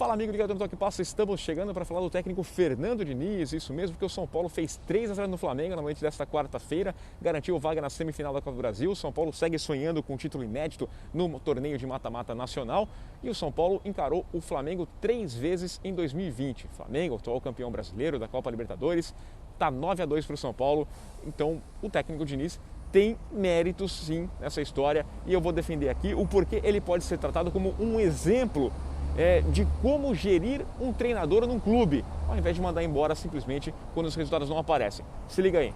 Fala, amigo ligado no Toque Passa, estamos chegando para falar do técnico Fernando Diniz, isso mesmo, porque o São Paulo fez 3-0 no Flamengo na noite desta quarta-feira, garantiu vaga na semifinal da Copa do Brasil. O São Paulo segue sonhando com um título inédito no torneio de mata-mata nacional e o São Paulo encarou o Flamengo 3 vezes em 2020. Flamengo, atual campeão brasileiro da Copa Libertadores, está 9-2 para o São Paulo, então o técnico Diniz tem méritos sim nessa história e eu vou defender aqui o porquê ele pode ser tratado como um exemplo de como gerir um treinador num clube, ao invés de mandar embora simplesmente quando os resultados não aparecem. Se liga aí.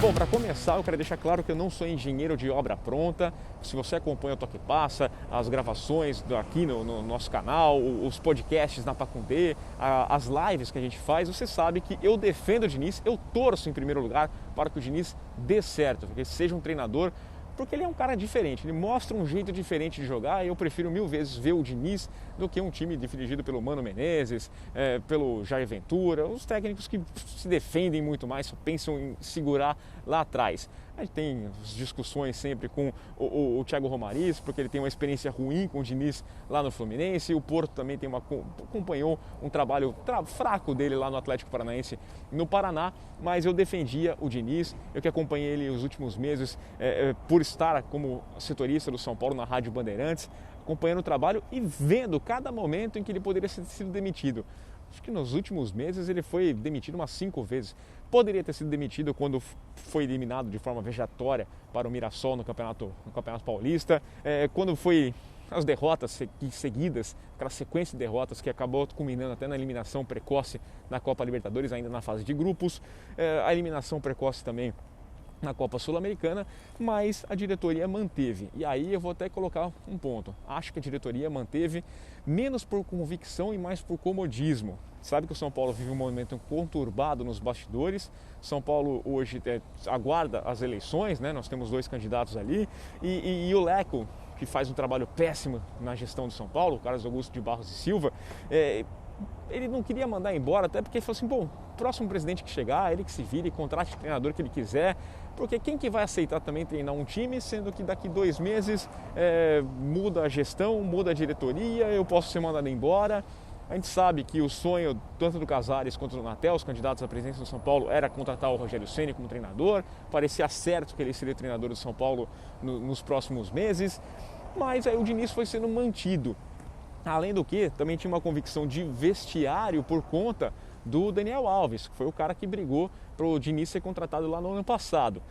Bom, para começar, eu quero deixar claro que eu não sou engenheiro de obra pronta. Se você acompanha o Toque Passa, as gravações aqui no nosso canal, os podcasts na Pacundê, as lives que a gente faz, você sabe que eu defendo o Diniz, eu torço em primeiro lugar para que o Diniz dê certo, que seja um treinador, porque ele é um cara diferente, ele mostra um jeito diferente de jogar e eu prefiro 1000 vezes ver o Diniz do que um time dirigido pelo Mano Menezes, pelo Jair Ventura, os técnicos que se defendem muito mais, só pensam em segurar lá atrás. A gente tem discussões sempre com o Thiago Romariz, porque ele tem uma experiência ruim com o Diniz lá no Fluminense, o Porto também acompanhou um trabalho fraco dele lá no Atlético Paranaense no Paraná, mas eu defendia o Diniz, eu que acompanhei ele os últimos meses por estar como setorista do São Paulo na Rádio Bandeirantes, acompanhando o trabalho e vendo cada momento em que ele poderia ter sido demitido. Acho que nos últimos meses ele foi demitido umas 5 vezes. Poderia ter sido demitido quando foi eliminado de forma vejatória para o Mirassol no Campeonato Paulista, quando foi as derrotas seguidas, aquela sequência de derrotas que acabou culminando até na eliminação precoce na Copa Libertadores, ainda na fase de grupos, a eliminação precoce também na Copa Sul-Americana, mas a diretoria manteve. E aí eu vou até colocar um ponto. Acho que a diretoria manteve menos por convicção e mais por comodismo. Sabe que o São Paulo vive um momento conturbado nos bastidores. São Paulo hoje aguarda as eleições, né? Nós temos 2 candidatos ali e o Leco, que faz um trabalho péssimo na gestão do São Paulo, o Carlos Augusto de Barros e Silva, ele não queria mandar embora, até porque ele falou assim, bom, próximo presidente que chegar, ele que se vire, contrate o treinador que ele quiser, porque quem que vai aceitar também treinar um time, sendo que daqui 2 meses muda a gestão, muda a diretoria, eu posso ser mandado embora. A gente sabe que o sonho, tanto do Casares quanto do Natel, os candidatos à presidência do São Paulo, era contratar o Rogério Ceni como treinador, parecia certo que ele seria treinador do São Paulo nos próximos meses, mas aí o Diniz foi sendo mantido. Além do que, também tinha uma convicção de vestiário por conta do Daniel Alves, que foi o cara que brigou para o Diniz ser contratado lá no ano passado.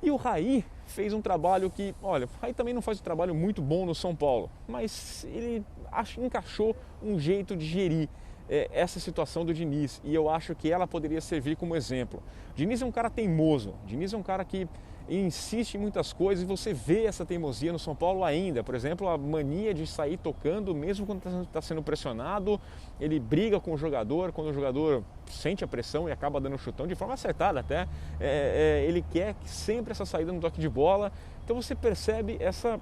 E o Raí fez um trabalho que, olha, o Raí também não faz um trabalho muito bom no São Paulo, mas ele encaixou um jeito de gerir essa situação do Diniz e eu acho que ela poderia servir como exemplo. O Diniz é um cara teimoso, o Diniz é um cara que insiste em muitas coisas e você vê essa teimosia no São Paulo ainda. Por exemplo, a mania de sair tocando mesmo quando está sendo pressionado, ele briga com o jogador, quando o jogador sente a pressão e acaba dando um chutão de forma acertada até, ele quer sempre essa saída no toque de bola, então você percebe essa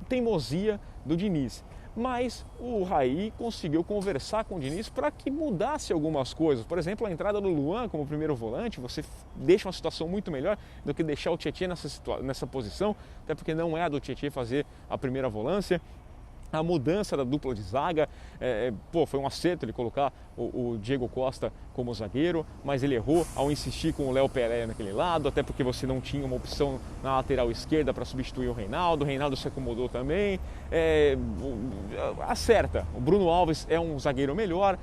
teimosia do Diniz. Mas o Raí conseguiu conversar com o Diniz para que mudasse algumas coisas. Por exemplo, a entrada do Luan como primeiro volante, você deixa uma situação muito melhor do que deixar o Tietê nessa posição, até porque não é a do Tietê fazer a primeira volância. A mudança da dupla de zaga, foi um acerto ele colocar o Diego Costa como zagueiro, mas ele errou ao insistir com o Léo Pelé naquele lado, até porque você não tinha uma opção na lateral esquerda para substituir o Reinaldo se acomodou também, acerta, o Bruno Alves é um zagueiro melhor,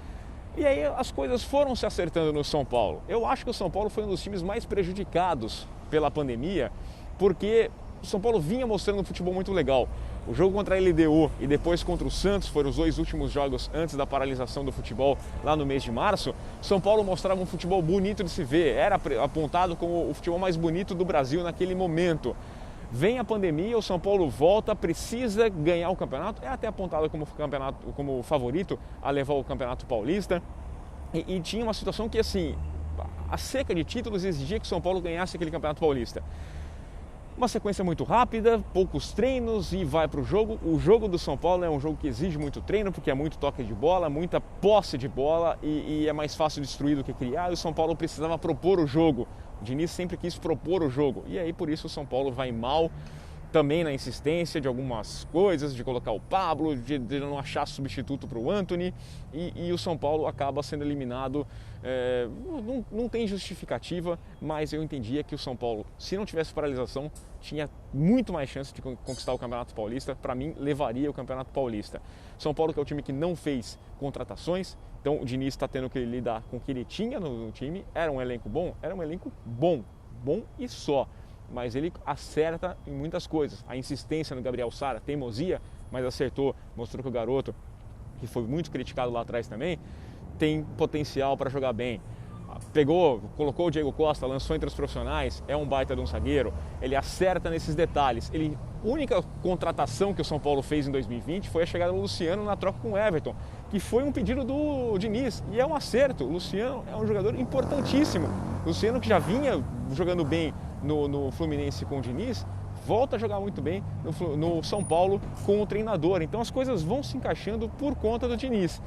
e aí as coisas foram se acertando no São Paulo. Eu acho que o São Paulo foi um dos times mais prejudicados pela pandemia, porque o São Paulo vinha mostrando um futebol muito legal. O jogo contra a LDU e depois contra o Santos foram os 2 últimos jogos antes da paralisação do futebol lá no mês de março. São Paulo mostrava um futebol bonito de se ver, era apontado como o futebol mais bonito do Brasil naquele momento. Vem a pandemia, o São Paulo volta, precisa ganhar o campeonato, é até apontado como favorito a levar o Campeonato Paulista. E tinha uma situação que, assim, a seca de títulos exigia que o São Paulo ganhasse aquele Campeonato Paulista. Uma sequência muito rápida, poucos treinos e vai para o jogo. O jogo do São Paulo é um jogo que exige muito treino, porque é muito toque de bola, muita posse de bola e é mais fácil destruir do que criar. E o São Paulo precisava propor o jogo. O Diniz sempre quis propor o jogo. E aí, por isso, o São Paulo vai mal também na insistência de algumas coisas, de colocar o Pablo, de não achar substituto para o Antony, e o São Paulo acaba sendo eliminado. Não tem justificativa, mas eu entendia que o São Paulo, se não tivesse paralisação, tinha muito mais chance de conquistar o Campeonato Paulista. Para mim, levaria o Campeonato Paulista. São Paulo, que é o time que não fez contratações, então o Diniz está tendo que lidar com o que ele tinha no time. Era um elenco bom? Era um elenco bom e só. Mas ele acerta em muitas coisas. A insistência no Gabriel Sara, teimosia, mas acertou, mostrou que o garoto, que foi muito criticado lá atrás também, tem potencial para jogar bem. Colocou o Diego Costa, lançou entre os profissionais, é um baita de um zagueiro, ele acerta nesses detalhes. A única contratação que o São Paulo fez em 2020 foi a chegada do Luciano na troca com o Everton, que foi um pedido do Diniz, e é um acerto. O Luciano é um jogador importantíssimo. O Luciano, que já vinha jogando bem no Fluminense com o Diniz, volta a jogar muito bem no São Paulo com o treinador. Então as coisas vão se encaixando por conta do Diniz.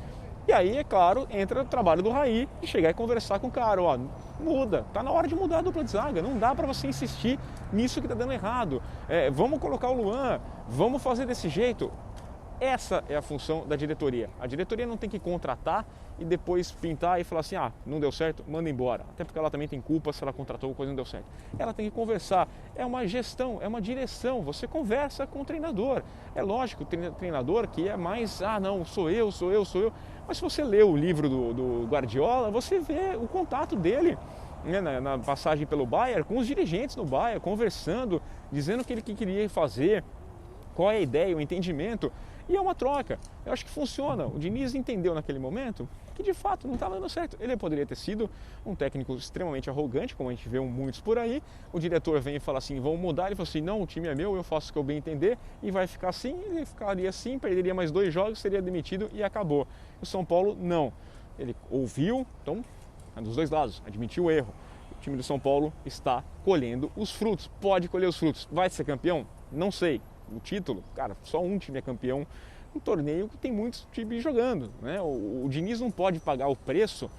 E aí, é claro, entra o trabalho do Raí de chegar e conversar com o cara. Ó, muda, tá na hora de mudar a dupla de zaga, não dá para você insistir nisso que tá dando errado. Vamos colocar o Luan, vamos fazer desse jeito. Essa é a função da diretoria. A diretoria não tem que contratar e depois pintar e falar assim, não deu certo, manda embora. Até porque ela também tem culpa se ela contratou coisa não deu certo. Ela tem que conversar. É uma gestão, é uma direção. Você conversa com o treinador. É lógico, o treinador que é mais, não, sou eu. Mas se você lê o livro do Guardiola, você vê o contato dele, né, na passagem pelo Bayern, com os dirigentes do Bayern, conversando, dizendo o que ele queria fazer, qual é a ideia, o entendimento. E é uma troca. Eu acho que funciona. O Diniz entendeu naquele momento que de fato não estava dando certo. Ele poderia ter sido um técnico extremamente arrogante, como a gente vê muitos por aí. O diretor vem e fala assim, vamos mudar. Ele fala assim, não, o time é meu, eu faço o que eu bem entender e vai ficar assim. Ele ficaria assim, perderia mais 2 jogos, seria demitido e acabou. O São Paulo não. Ele ouviu, então, dos dois lados, admitiu o erro. O time do São Paulo está colhendo os frutos. Pode colher os frutos. Vai ser campeão? Não sei. O título, cara, só um time é campeão, um torneio que tem muitos times jogando, né? O Diniz não pode pagar o preço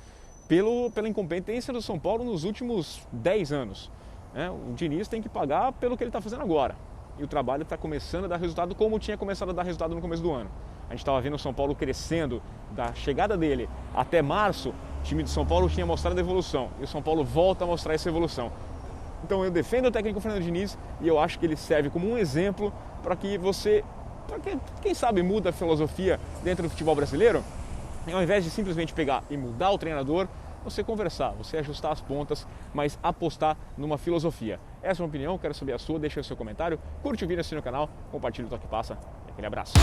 pela incompetência do São Paulo nos últimos 10 anos, né? O Diniz tem que pagar pelo que ele está fazendo agora, e o trabalho está começando a dar resultado como tinha começado a dar resultado no começo do ano. A gente estava vendo o São Paulo crescendo, da chegada dele até março, o time de São Paulo tinha mostrado a evolução, e o São Paulo volta a mostrar essa evolução. Então eu defendo o técnico Fernando Diniz e eu acho que ele serve como um exemplo para que quem sabe, muda a filosofia dentro do futebol brasileiro. E ao invés de simplesmente pegar e mudar o treinador, você conversar, você ajustar as pontas, mas apostar numa filosofia. Essa é a minha opinião, quero saber a sua, deixa o seu comentário, curte o vídeo, assina o canal, compartilha o Toque Passa e aquele abraço.